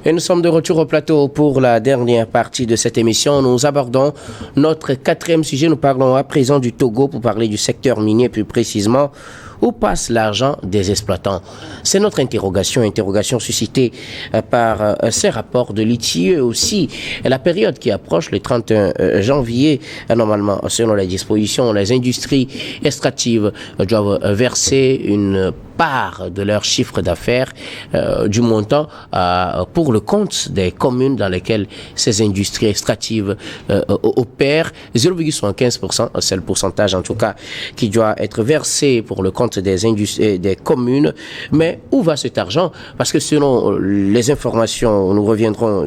Et nous sommes de retour au plateau pour la dernière partie de cette émission. Nous abordons notre quatrième sujet. Nous parlons à présent du Togo pour parler du secteur minier, plus précisément. Où passe l'argent des exploitants? C'est notre interrogation suscitée par ces rapports de l'ITIE aussi. La période qui approche, le 31 janvier, normalement, selon les dispositions, les industries extractives doivent verser une part de leur chiffre d'affaires du montant pour le compte des communes dans lesquelles ces industries extractives opèrent. 0,75%, c'est le pourcentage en tout cas qui doit être versé pour le compte des communes. Mais où va cet argent? Parce que selon les informations, nous reviendrons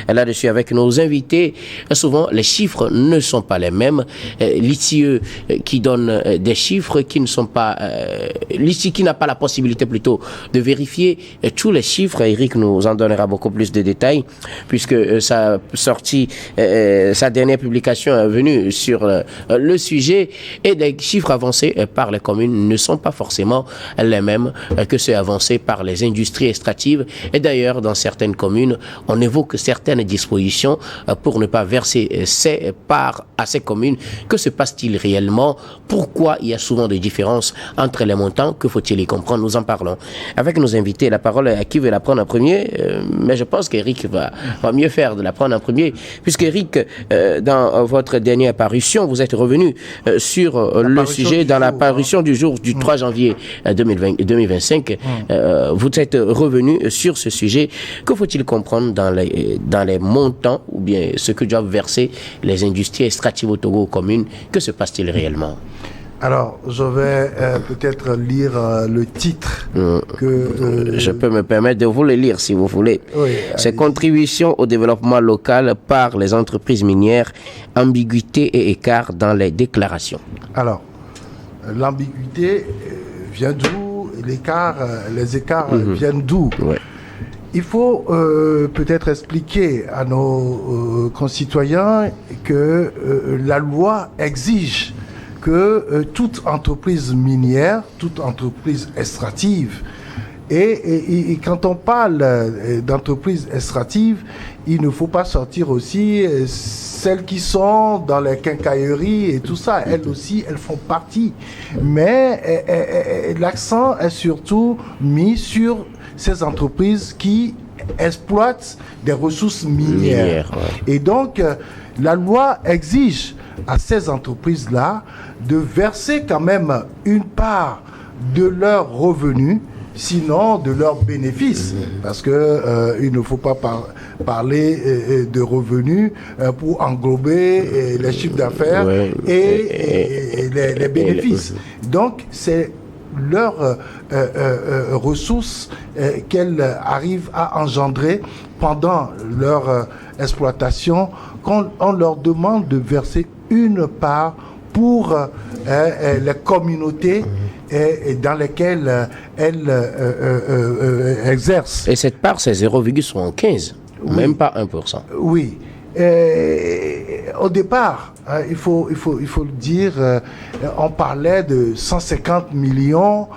là-dessus avec nos invités, souvent les chiffres ne sont pas les mêmes. L'ITIE qui donne des chiffres qui ne sont pas... l'ITIE qui n'a pas la possibilité plutôt de vérifier tous les chiffres. Eric nous en donnera beaucoup plus de détails puisque sa dernière publication est venue sur le sujet, et les chiffres avancés par les communes ne sont pas forcément les mêmes que ceux avancés par les industries extractives. Et d'ailleurs, dans certaines communes, on évoque certaines dispositions pour ne pas verser ces parts à ces communes. Que se passe-t-il réellement? Pourquoi il y a souvent des différences entre les montants? Que faut-il y comprendre? Nous en parlons avec nos invités. La parole est à qui veut la prendre en premier, mais je pense qu'Eric va mieux faire de la prendre en premier, puisqu'Eric, dans votre dernière parution, vous êtes revenu sur le sujet dans la parution du jour du 3 janvier 2025. Vous êtes revenu sur ce sujet. Que faut-il comprendre dans les montants ou bien ce que doivent verser les industries extractives au Togo aux communes? Que se passe-t-il réellement? Alors, je vais peut-être lire le titre que... je peux me permettre de vous le lire si vous voulez. Oui, c'est Contribution au développement local par les entreprises minières, ambiguïté et écart dans les déclarations. Alors, l'ambiguïté vient d'où? Les écarts viennent d'où? Ouais. Il faut peut-être expliquer à nos concitoyens que la loi exige que toute entreprise minière, toute entreprise extractive, et quand on parle d'entreprise extractive, il ne faut pas sortir aussi celles qui sont dans les quincailleries et tout ça. Elles aussi, elles font partie. Mais l'accent est surtout mis sur ces entreprises qui exploitent des ressources minières. Ouais. Et donc, la loi exige à ces entreprises-là de verser quand même une part de leurs revenus, sinon de leurs bénéfices, parce que il ne faut pas parler de revenus pour englober les chiffres d'affaires et les bénéfices. Donc c'est leurs ressources qu'elles arrivent à engendrer pendant leur exploitation, qu'on leur demande de verser une part pour les communautés dans lesquelles elles exercent. Et cette part, c'est 0,75, même pas 1%. Oui. Au départ, il faut le dire, on parlait de 150 millions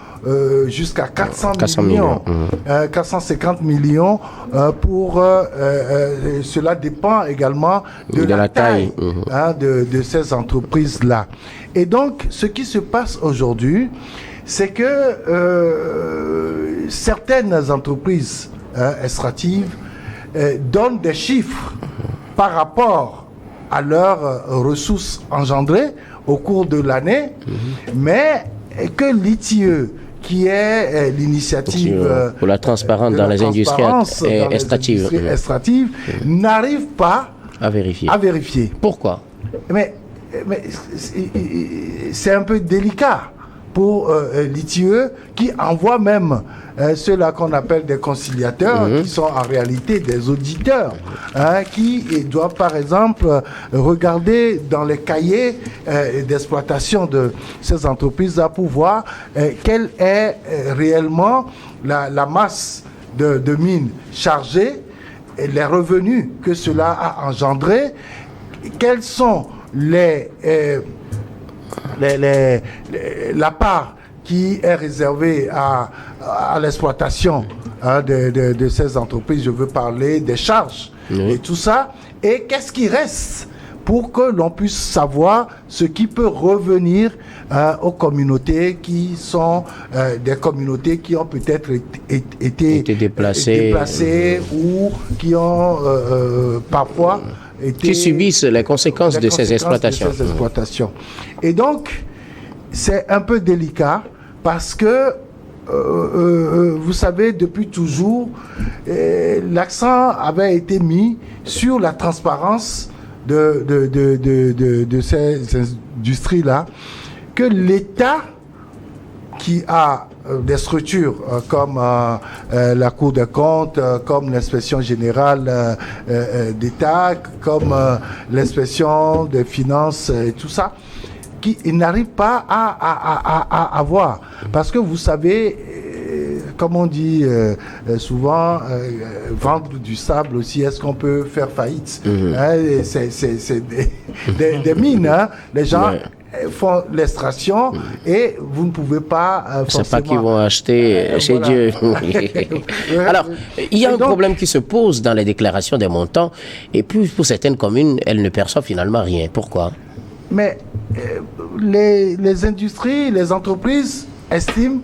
jusqu'à 400 millions. 450 millions pour... cela dépend également de la taille de ces entreprises-là. Et donc, ce qui se passe aujourd'hui, c'est que certaines entreprises extractives donnent des chiffres par rapport à leurs ressources engendrées au cours de l'année, mais que l'ITIE, qui est l'initiative pour la transparence dans les industries extractives, n'arrive pas à vérifier. Pourquoi? Mais c'est un peu délicat pour l'ITIE, qui envoie même ceux-là qu'on appelle des conciliateurs, qui sont en réalité des auditeurs, qui doivent par exemple regarder dans les cahiers d'exploitation de ces entreprises-là pour voir quelle est réellement la masse de mines chargées, et les revenus que cela a engendré, quels sont la part qui est réservé à l'exploitation de ces entreprises. Je veux parler des charges et tout ça. Et qu'est-ce qui reste pour que l'on puisse savoir ce qui peut revenir aux communautés qui sont des communautés qui ont peut-être été déplacées ou qui ont parfois qui subissent les conséquences de ces exploitations. Et donc, c'est un peu délicat parce que, vous savez, depuis toujours, l'accent avait été mis sur la transparence de ces industries-là, que l'État qui a des structures comme la Cour des comptes, comme l'inspection générale d'État, comme l'inspection des finances et tout ça, qui n'arrive pas à avoir. Parce que vous savez, comme on dit souvent, vendre du sable aussi, est-ce qu'on peut faire faillite? C'est des mines, hein? Les gens font l'extraction et vous ne pouvez pas forcément... C'est pas qu'ils vont acheter chez Dieu. Alors, il y a un problème qui se pose dans les déclarations des montants et puis pour certaines communes, elles ne perçoivent finalement rien. Pourquoi? Mais les industries, les entreprises estiment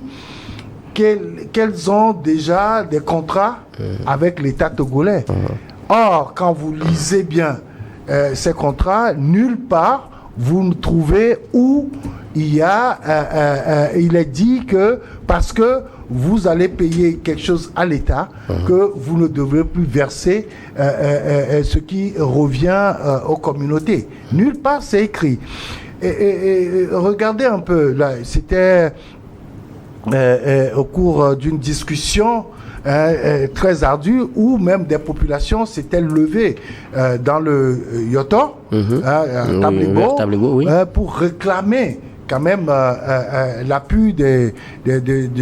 qu'elles ont déjà des contrats avec l'État togolais. Or, quand vous lisez bien ces contrats, nulle part vous ne trouvez où il est dit que parce que vous allez payer quelque chose à l'État, que vous ne devrez plus verser ce qui revient aux communautés. Nulle part c'est écrit. Et regardez un peu, là, c'était au cours d'une discussion très ardue où même des populations s'étaient levées dans le Yoto, Tabligo, pour réclamer quand même l'appui de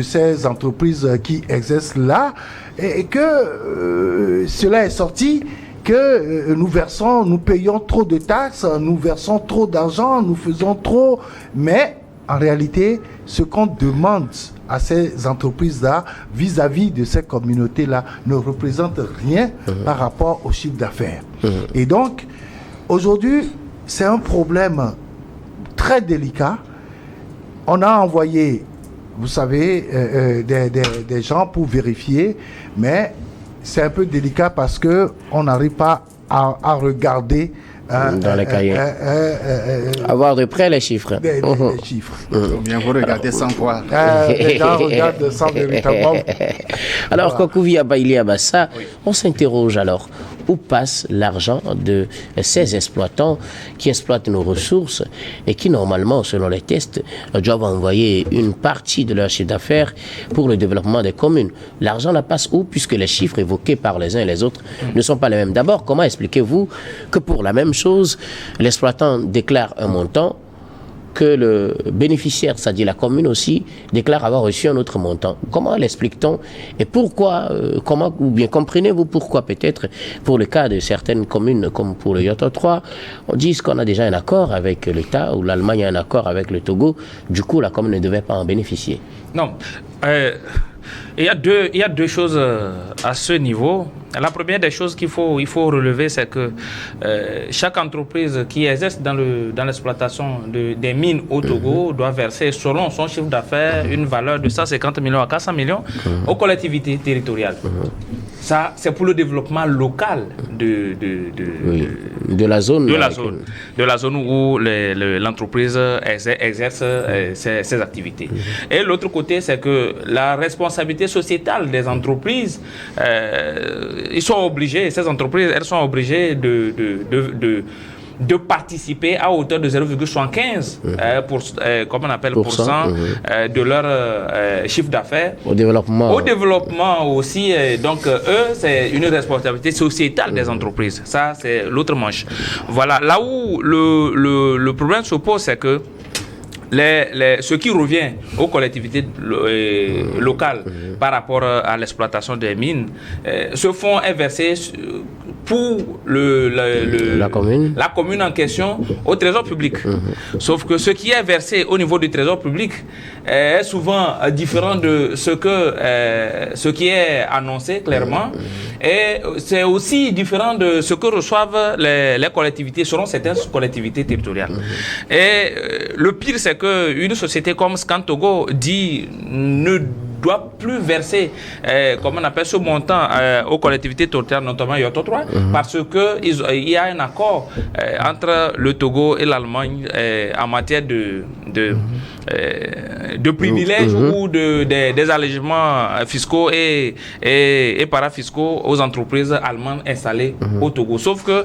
ces entreprises qui exercent là, et que cela est sorti que nous payons trop de taxes, nous versons trop d'argent, nous faisons trop, mais en réalité, ce qu'on demande à ces entreprises-là, vis-à-vis de ces communautés-là, ne représente rien par rapport au chiffre d'affaires. Et donc, aujourd'hui, c'est un problème très délicat. On a envoyé, vous savez, des gens pour vérifier, mais c'est un peu délicat parce qu'on n'arrive pas à regarder dans les cahiers. Avoir de près les chiffres. Les chiffres. Bien, vous regardez sans voir. Les gens regardent sans véritablement. Alors, Kokovi Abaili Abassa, on s'interroge alors, où passe l'argent de ces exploitants qui exploitent nos ressources et qui, normalement, selon les tests, doivent envoyer une partie de leur chiffre d'affaires pour le développement des communes. L'argent la passe où, puisque les chiffres évoqués par les uns et les autres ne sont pas les mêmes? D'abord, comment expliquez-vous que pour la même chose, l'exploitant déclare un montant, que le bénéficiaire, c'est-à-dire la commune aussi, déclare avoir reçu un autre montant? Comment l'explique-t-on? Et pourquoi, ou bien comprenez-vous pourquoi peut-être, pour le cas de certaines communes, comme pour le Yoto 3, on dit qu'on a déjà un accord avec l'État, ou l'Allemagne a un accord avec le Togo, du coup la commune ne devait pas en bénéficier? Non. Il y a deux choses à ce niveau. La première des choses qu'il faut relever, c'est que chaque entreprise qui exerce dans l'exploitation des mines au Togo doit verser, selon son chiffre d'affaires, une valeur de 150 millions à 400 millions aux collectivités territoriales. Ça, c'est pour le développement local de la zone. De la zone où l'entreprise exerce ses activités. Et l'autre côté, c'est que la responsabilité sociétale des entreprises, ces entreprises, elles sont obligées de participer à hauteur de 0,75 comme on appelle pourcent de leur chiffre d'affaires au développement aussi. Donc eux, c'est une responsabilité sociétale des entreprises. Ça, c'est l'autre manche. Voilà, là où le problème se pose, c'est que ce qui revient aux collectivités locales par rapport à l'exploitation des mines se font inverser pour la commune en question au trésor public. Sauf que ce qui est versé au niveau du trésor public est souvent différent de ce qui est annoncé clairement, et c'est aussi différent de ce que reçoivent les collectivités, selon certaines collectivités territoriales. Et le pire, c'est qu'une société comme Scan Togo dit ne doit plus verser, comment on appelle ce montant aux collectivités territoriales, notamment Yoto 3, parce qu'il y a un accord entre le Togo et l'Allemagne en matière de privilèges ou des allègements fiscaux et parafiscaux aux entreprises allemandes installées au Togo. Sauf que,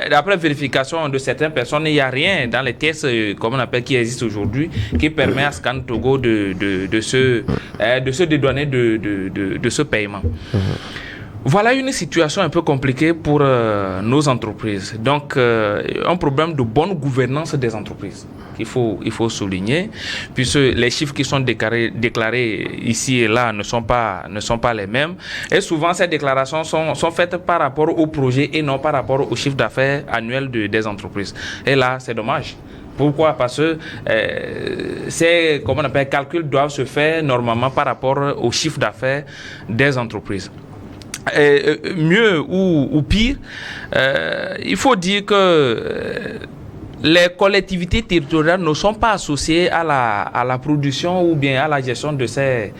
d'après vérification de certaines personnes, il n'y a rien dans les tests, comme on appelle, qui existent aujourd'hui, qui permet à Scan Togo de se dédouaner de ce paiement. Voilà une situation un peu compliquée pour nos entreprises. Donc, un problème de bonne gouvernance des entreprises qu'il faut souligner, puisque les chiffres qui sont déclarés ici et là ne sont pas les mêmes. Et souvent, ces déclarations sont faites par rapport au projet et non par rapport au chiffre d'affaires annuel des entreprises. Et là, c'est dommage. Pourquoi? Parce que ces calculs doivent se faire normalement par rapport au chiffre d'affaires des entreprises. Mieux ou pire, il faut dire que les collectivités territoriales ne sont pas associées à la production ou bien à la gestion de ces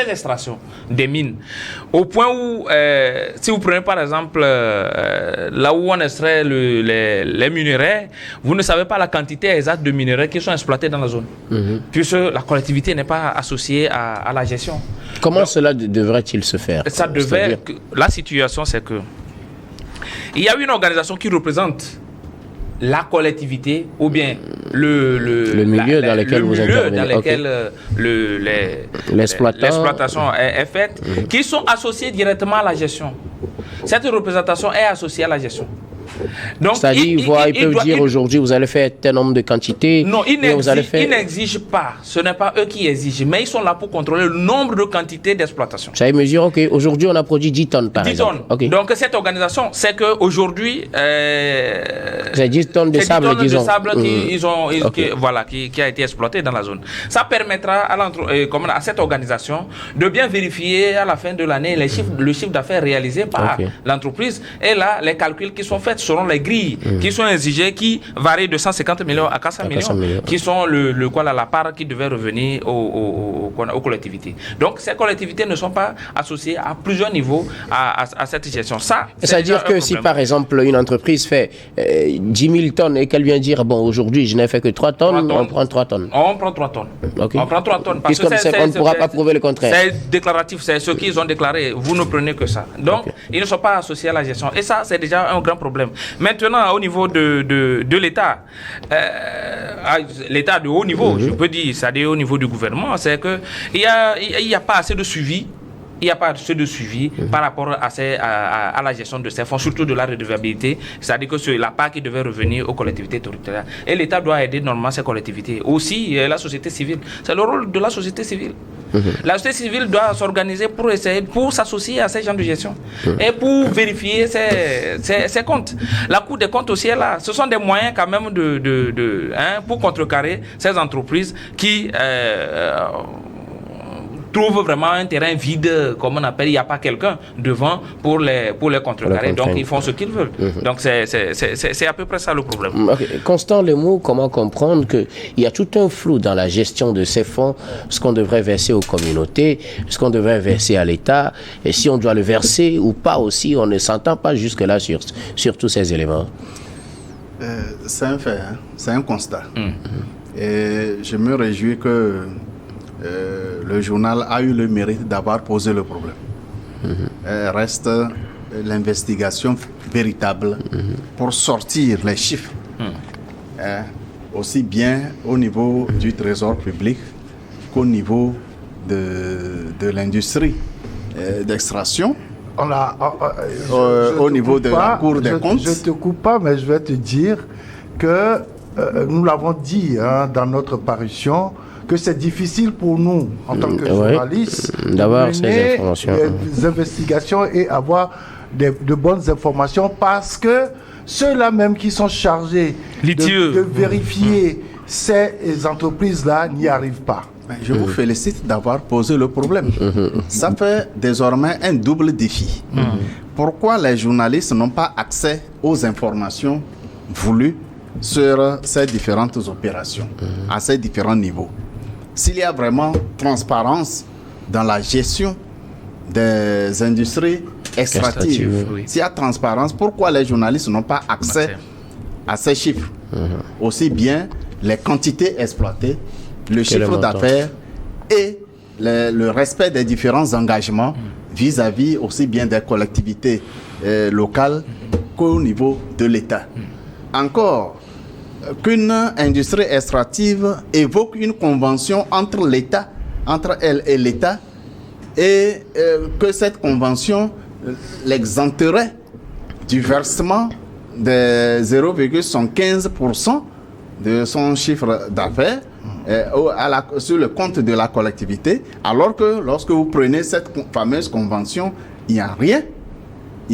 extractions des mines. Au point où, si vous prenez par exemple là où on extrait les minerais, vous ne savez pas la quantité exacte de minerais qui sont exploités dans la zone, puisque la collectivité n'est pas associée à la gestion. Comment cela devrait-il se faire? La situation, c'est que il y a une organisation qui représente la collectivité ou bien le milieu dans lequel vous intervenez, l'exploitation est faite, qui sont associés directement à la gestion. Cette représentation est associée à la gestion. C'est-à-dire, ils peuvent dire aujourd'hui, vous allez faire tel nombre de quantités. Non, ils n'exigent pas. Ce n'est pas eux qui exigent, mais ils sont là pour contrôler le nombre de quantités d'exploitation. Ça mesure, ok, aujourd'hui on a produit 10 tonnes par exemple. 10 tonnes. Okay. Donc cette organisation, c'est qu'aujourd'hui, c'est 10 tonnes de sable, disons. Qui a été exploité dans la zone. Ça permettra à cette organisation de bien vérifier à la fin de l'année le chiffre d'affaires réalisé par l'entreprise, et là, les calculs qui sont faits selon les grilles qui sont exigées, qui varient de 150 millions à 400 millions, qui sont la part qui devait revenir aux collectivités. Donc, ces collectivités ne sont pas associées à plusieurs niveaux à cette gestion. C'est-à-dire que si, par exemple, une entreprise fait 10 000 tonnes et qu'elle vient dire, bon, aujourd'hui, je n'ai fait que 3 tonnes, on prend 3 tonnes. On prend 3 tonnes. Okay. On prend 3 tonnes. Parce on ne pourra pas prouver le contraire. C'est déclaratif, c'est ce qu'ils ont déclaré. Vous ne prenez que ça. Donc, ils ne sont pas associés à la gestion. Et ça, c'est déjà un grand problème. Maintenant, au niveau de l'État, l'État de haut niveau, je peux dire, c'est-à-dire au niveau du gouvernement, c'est qu'il n'y a pas assez de suivi. Il n'y a pas assez de suivi par rapport à la gestion de ces fonds, surtout de la redevabilité, c'est-à-dire que c'est la part qui devait revenir aux collectivités territoriales. Et l'État doit aider normalement ces collectivités. Aussi, la société civile. C'est le rôle de la société civile. La société civile doit s'organiser pour s'associer à ces gens de gestion et pour vérifier ses comptes. La Cour des comptes aussi est là. Ce sont des moyens quand même pour contrecarrer ces entreprises qui trouvent vraiment un terrain vide, comme on appelle, il n'y a pas quelqu'un devant pour les contrecarrer. Donc ils font ce qu'ils veulent. Donc c'est à peu près ça le problème. Constant Lemou, comment comprendre qu'il y a tout un flou dans la gestion de ces fonds, ce qu'on devrait verser aux communautés, ce qu'on devrait verser à l'État, et si on doit le verser ou pas aussi, on ne s'entend pas jusque-là sur tous ces éléments. C'est un fait, c'est un constat. Et je me réjouis que le journal a eu le mérite d'avoir posé le problème. Reste l'investigation véritable pour sortir les chiffres, aussi bien au niveau du trésor public qu'au niveau de l'industrie d'extraction. Au niveau de la Cour des comptes. Je ne te coupe pas, mais je vais te dire que nous l'avons dit dans notre parution, que c'est difficile pour nous, en tant que journalistes, d'avoir ces informations. Des investigations et avoir de bonnes informations, parce que ceux-là même qui sont chargés de vérifier ces entreprises-là n'y arrivent pas. Je vous félicite d'avoir posé le problème. Ça fait désormais un double défi. Pourquoi les journalistes n'ont pas accès aux informations voulues sur ces différentes opérations, à ces différents niveaux? S'il y a vraiment transparence dans la gestion des industries extractives, s'il y a transparence, pourquoi les journalistes n'ont pas accès à ces chiffres? Aussi bien les quantités exploitées, le chiffre d'affaires et le respect des différents engagements vis-à-vis aussi bien des collectivités locales qu'au niveau de l'État. Encore, qu'une industrie extractive évoque une convention entre l'État, entre elle et l'État, et que cette convention l'exenterait du versement de 0,75% de son chiffre d'affaires sur le compte de la collectivité, alors que lorsque vous prenez cette fameuse convention, il n'y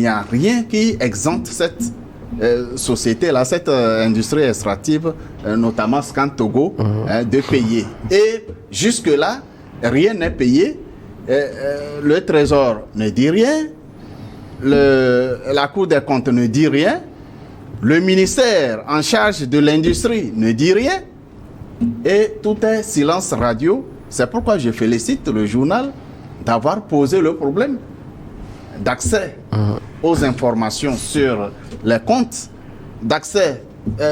a rien qui exempte cette société-là, cette industrie extractive, notamment Scan Togo, de payer. Et jusque-là, rien n'est payé. Le Trésor ne dit rien, la Cour des comptes ne dit rien, le ministère en charge de l'industrie ne dit rien, et tout est silence radio. C'est pourquoi je félicite le journal d'avoir posé le problème d'accès aux informations sur les comptes, d'accès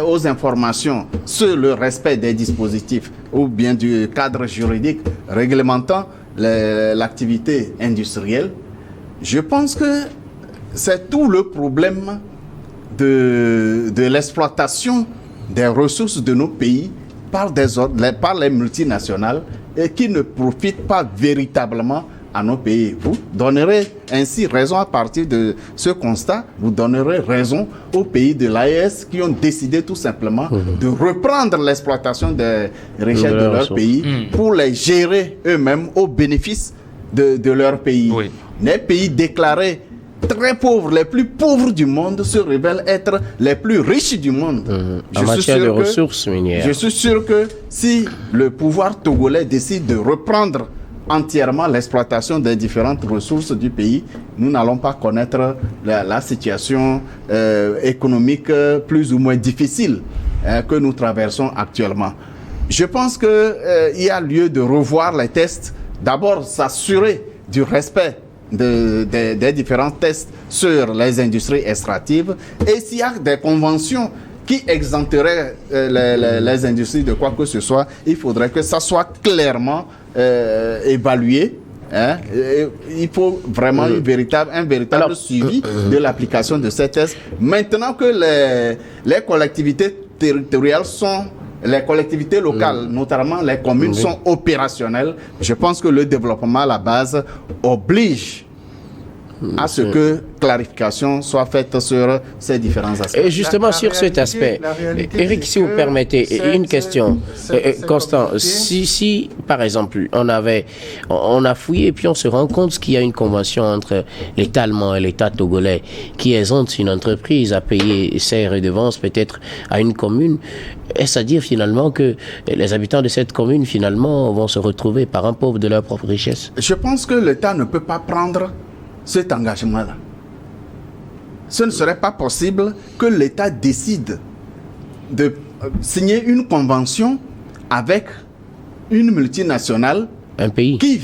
aux informations sur le respect des dispositifs ou bien du cadre juridique réglementant l'activité industrielle. Je pense que c'est tout le problème de l'exploitation des ressources de nos pays par les multinationales et qui ne profitent pas véritablement à nos pays. Vous donnerez ainsi raison à partir de ce constat, vous donnerez raison aux pays de l'AES qui ont décidé tout simplement de reprendre l'exploitation des richesses de leur pays pour les gérer eux-mêmes au bénéfice de leur pays. Les pays déclarés très pauvres, les plus pauvres du monde, se révèlent être les plus riches du monde. En matière de ressources minières. Je suis sûr que si le pouvoir togolais décide de reprendre entièrement l'exploitation des différentes ressources du pays, nous n'allons pas connaître la situation économique plus ou moins difficile que nous traversons actuellement. Je pense qu'il y a lieu de revoir les tests, d'abord s'assurer du respect des différents tests sur les industries extractives, et s'il y a des conventions qui exempteraient les industries de quoi que ce soit, il faudrait que ça soit clairement évalué. Il faut vraiment un véritable suivi de l'application de ces tests. Maintenant que les collectivités territoriales les collectivités locales, notamment les communes, sont opérationnelles, je pense que le développement à la base oblige à ce que clarification soit faite sur ces différents aspects. Et justement, sur cet aspect, Eric, si vous permettez, une question. Constant, si par exemple, on a fouillé et puis on se rend compte qu'il y a une convention entre l'État allemand et l'État togolais qui exempte une entreprise à payer ses redevances peut-être à une commune, est-ce à dire finalement que les habitants de cette commune finalement vont se retrouver parents pauvres de leur propre richesse? Je pense que l'État ne peut pas prendre cet engagement-là. Ce ne serait pas possible que l'État décide de signer une convention avec une multinationale, un pays qui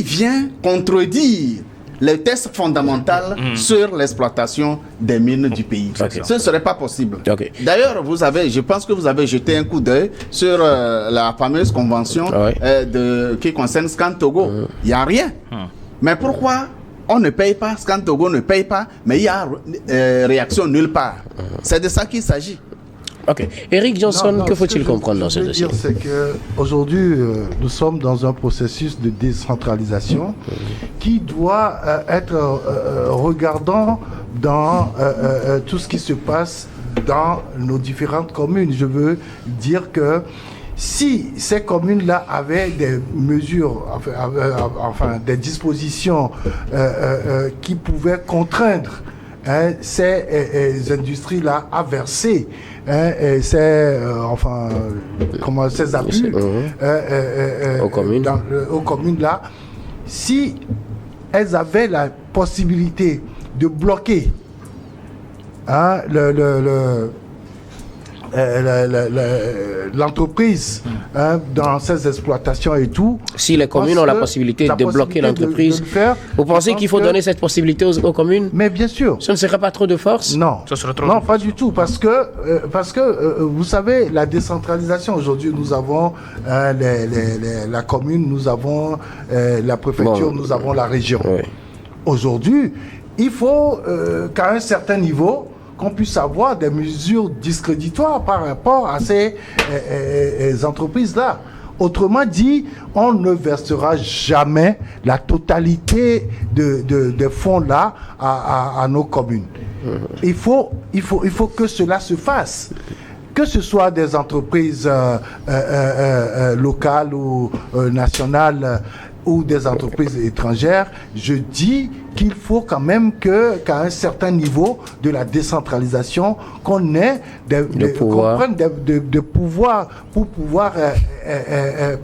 vient contredire les tests fondamentaux sur l'exploitation des mines du pays. Ce ne serait pas possible. D'ailleurs, je pense que vous avez jeté un coup d'œil sur la fameuse convention qui concerne Scan Togo. Il n'y a rien. Mais pourquoi on ne paye pas, Scan Togo ne paye pas, mais il y a réaction nulle part? C'est de ça qu'il s'agit. Ok. Eric Johnson, que faut-il comprendre dans ce dossier? C'est qu'aujourd'hui, nous sommes dans un processus de décentralisation qui doit être regardant dans tout ce qui se passe dans nos différentes communes. Je veux dire que si ces communes-là avaient des mesures, enfin des dispositions qui pouvaient contraindre ces industries-là à verser ces abus aux communes-là, si elles avaient la possibilité de bloquer l'entreprise dans ses exploitations et tout. Si les communes ont la possibilité de bloquer l'entreprise, vous pensez qu'il faut donner cette possibilité aux communes? Mais bien sûr. Ce ne serait pas trop de force? Non, non, pas du tout, parce que vous savez, la décentralisation aujourd'hui, nous avons la commune, nous avons la préfecture, nous avons la région. Oui. Aujourd'hui, il faut qu'à un certain niveau, qu'on puisse avoir des mesures discréditoires par rapport à ces entreprises-là. Autrement dit, on ne versera jamais la totalité des fonds-là à nos communes. Il faut que cela se fasse. Que ce soit des entreprises locales ou nationales ou des entreprises étrangères, je dis qu'il faut quand même qu'à un certain niveau de la décentralisation, qu'on ait qu'on prenne de pouvoir pour pouvoir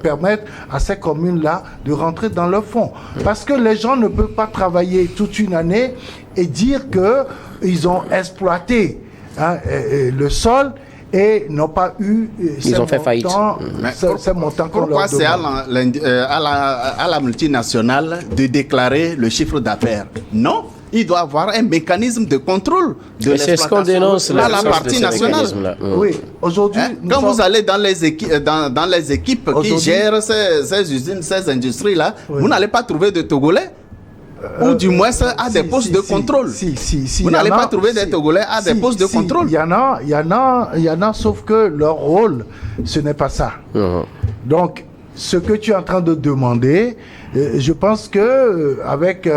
permettre à ces communes-là de rentrer dans le fonds. Parce que les gens ne peuvent pas travailler toute une année et dire qu'ils ont exploité le sol et n'ont pas eu ces montants qu'on leur Pourquoi c'est à la multinationale de déclarer le chiffre d'affaires? Non, il doit avoir un mécanisme de contrôle de l'exploitation à la partie nationale. Oui, aujourd'hui... Quand vous allez dans les équipes qui gèrent ces usines, ces industries-là, vous n'allez pas trouver de Togolais. Ou du moins à des postes de contrôle. Vous n'allez pas trouver des Togolais à des postes de contrôle. Il y en a, sauf que leur rôle, ce n'est pas ça. Donc, ce que tu es en train de demander, je pense que avec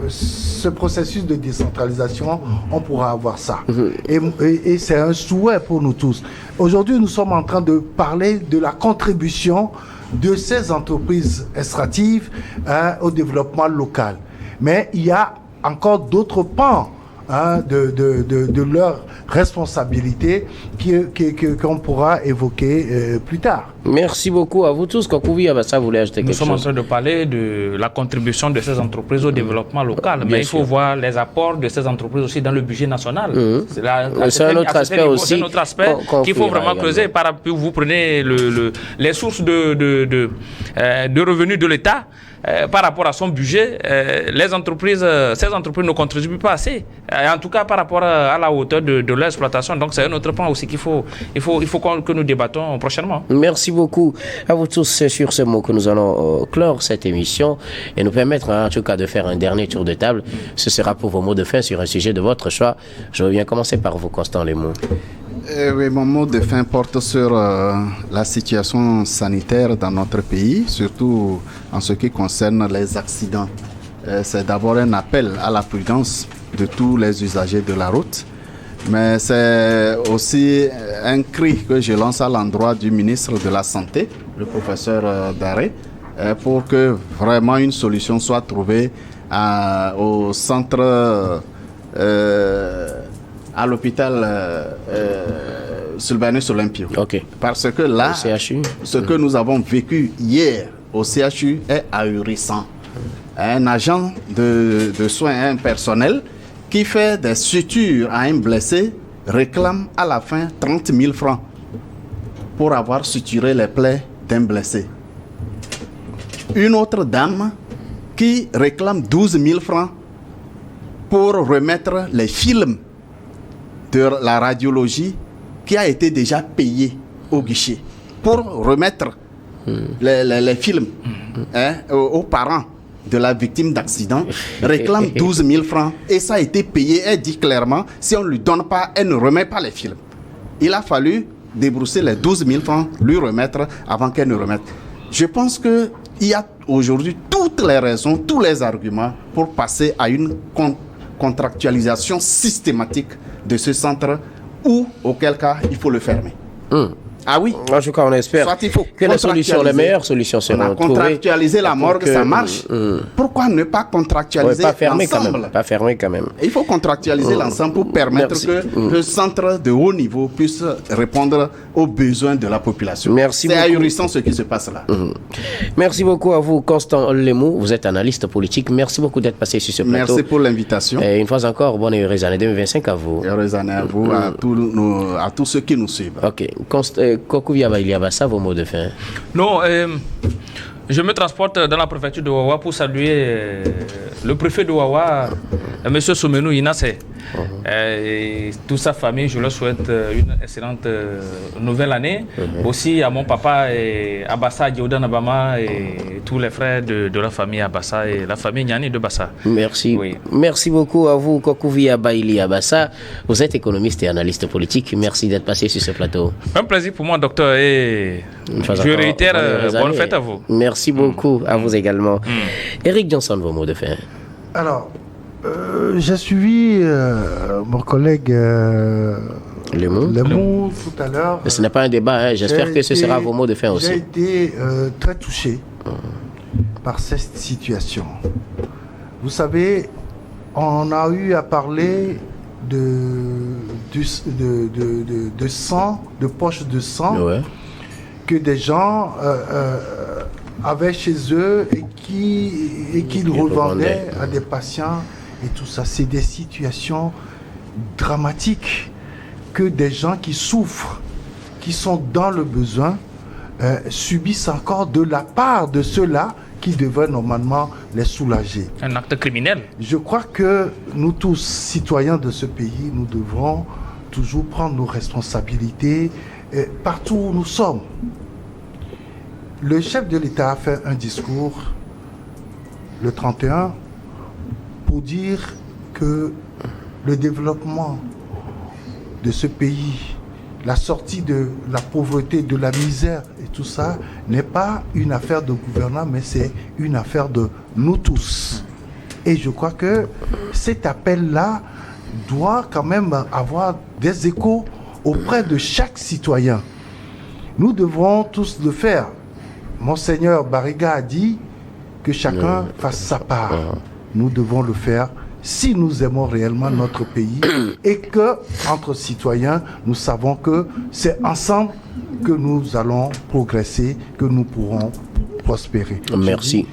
ce processus de décentralisation, on pourra avoir ça. Et c'est un souhait pour nous tous. Aujourd'hui, nous sommes en train de parler de la contribution de ces entreprises extractives au développement local. Mais il y a encore d'autres pans de leur responsabilité qu'on pourra évoquer plus tard. Merci beaucoup à vous tous. Ça voulait ajouter quelque chose. Nous sommes en train de parler de la contribution de ces entreprises au développement local. Mais il faut voir les apports de ces entreprises aussi dans le budget national. C'est un autre aspect aussi. C'est un autre aspect qu'il faut vraiment creuser. Vous prenez les sources de revenus de l'État. Par rapport à son budget, ces entreprises ne contribuent pas assez. En tout cas, par rapport à la hauteur de leur exploitation. Donc, c'est un autre point aussi qu'il faut que nous débattons prochainement. Merci beaucoup à vous tous. C'est sur ce mot que nous allons clore cette émission et nous permettre, en tout cas, de faire un dernier tour de table. Ce sera pour vos mots de fin sur un sujet de votre choix. Je veux bien commencer par vous, Constant Lemou. Oui, mon mot de fin porte sur la situation sanitaire dans notre pays, surtout en ce qui concerne les accidents. C'est d'abord un appel à la prudence de tous les usagers de la route, mais c'est aussi un cri que je lance à l'endroit du ministre de la Santé, le professeur Daré, pour que vraiment une solution soit trouvée au centre... à l'hôpital Sylvanus Olympio. Parce que là, ce que nous avons vécu hier au CHU est ahurissant. Un agent de soins, un personnel qui fait des sutures à un blessé réclame à la fin 30 000 francs pour avoir suturé les plaies d'un blessé. Une autre dame qui réclame 12 000 francs pour remettre les films de la radiologie qui a été déjà payée au guichet pour remettre les films aux parents de la victime d'accident, réclame 12 000 francs et ça a été payé. Elle dit clairement, si on ne lui donne pas, elle ne remet pas les films. Il a fallu débrousser les 12 000 francs, lui remettre avant qu'elle ne remette. Je pense qu'il y a aujourd'hui toutes les raisons, tous les arguments pour passer à une contractualisation systématique de ce centre ou, auquel cas, il faut le fermer. Ah oui. En tout cas, on espère Soit il faut que les meilleures solutions seront trouvées. Contractualiser la morgue, ça marche. Pourquoi ne pas contractualiser l'ensemble? Pas fermer quand même. Il faut contractualiser l'ensemble pour permettre que le centre de haut niveau puisse répondre aux besoins de la population. Merci beaucoup. C'est ahurissant ce qui se passe là. Merci beaucoup à vous, Constant Lemou. Vous êtes analyste politique. Merci beaucoup d'être passé sur ce plateau. Merci pour l'invitation. Et une fois encore, bonne et heureuse année 2025 à vous. Heureuse année à vous, à tous ceux qui nous suivent. Ok. Kokouvia Bailiabassa, vos mots de fin. Non, je me transporte dans la préfecture de Wawa pour saluer le préfet de Wawa, M. Soumenou Inassé. Et toute sa famille, je leur souhaite une excellente nouvelle année. Aussi à mon papa et Abassa Diodan Abama et tous les frères de la famille Abassa et la famille Niani de Bassa. Merci. Oui. Merci beaucoup à vous, Kokouvia Baili Abassa. Vous êtes économiste et analyste politique. Merci d'être passé sur ce plateau. Un plaisir pour moi, docteur. Et je réitère, bonne fête à vous. Merci beaucoup à vous également. Eric Johnson, vos mots de fin. Alors, j'ai suivi mon collègue Lemou tout à l'heure. Ce n'est pas un débat, hein. J'espère que ce sera vos mots de fin aussi. J'ai été très touché par cette situation. Vous savez, on a eu à parler de sang, de poches de sang, que des gens avaient chez eux et qu'ils revendaient à des patients et tout ça. C'est des situations dramatiques que des gens qui souffrent, qui sont dans le besoin, subissent encore de la part de ceux-là qui devraient normalement les soulager. Un acte criminel. Je crois que nous tous, citoyens de ce pays, nous devrons toujours prendre nos responsabilités partout où nous sommes. Le chef de l'État a fait un discours le 31 pour dire que le développement de ce pays, la sortie de la pauvreté, de la misère et tout ça n'est pas une affaire de gouvernants, mais c'est une affaire de nous tous. Et je crois que cet appel-là doit quand même avoir des échos auprès de chaque citoyen. Nous devrons tous le faire. Monseigneur Bariga a dit que chacun fasse sa part. Nous devons le faire si nous aimons réellement notre pays et que, entre citoyens, nous savons que c'est ensemble que nous allons progresser, que nous pourrons prospérer. Merci.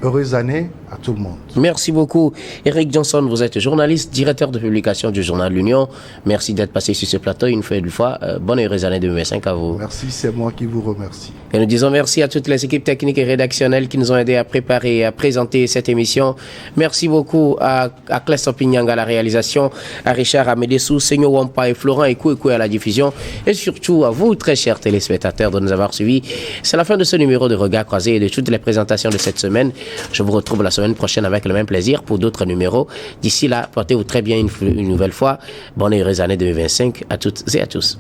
Heureuse année à tout le monde. Merci beaucoup. Eric Johnson, vous êtes journaliste, directeur de publication du journal L'Union. Merci d'être passé sur ce plateau une fois. Bonne et heureuse année 2025 à vous. Merci, c'est moi qui vous remercie. Et nous disons merci à toutes les équipes techniques et rédactionnelles qui nous ont aidés à préparer et à présenter cette émission. Merci beaucoup à Cleston Pinyang à la réalisation, à Richard Amedessou, Seigneur Wampa et Florent Ekou à la diffusion. Et surtout à vous, très chers téléspectateurs, de nous avoir suivis. C'est la fin de ce numéro de Regard Croisé et de toutes les présentations de cette semaine. Je vous retrouve la semaine prochaine avec le même plaisir pour d'autres numéros. D'ici là, portez-vous très bien une nouvelle fois. Bonne et heureuse année 2025 à toutes et à tous.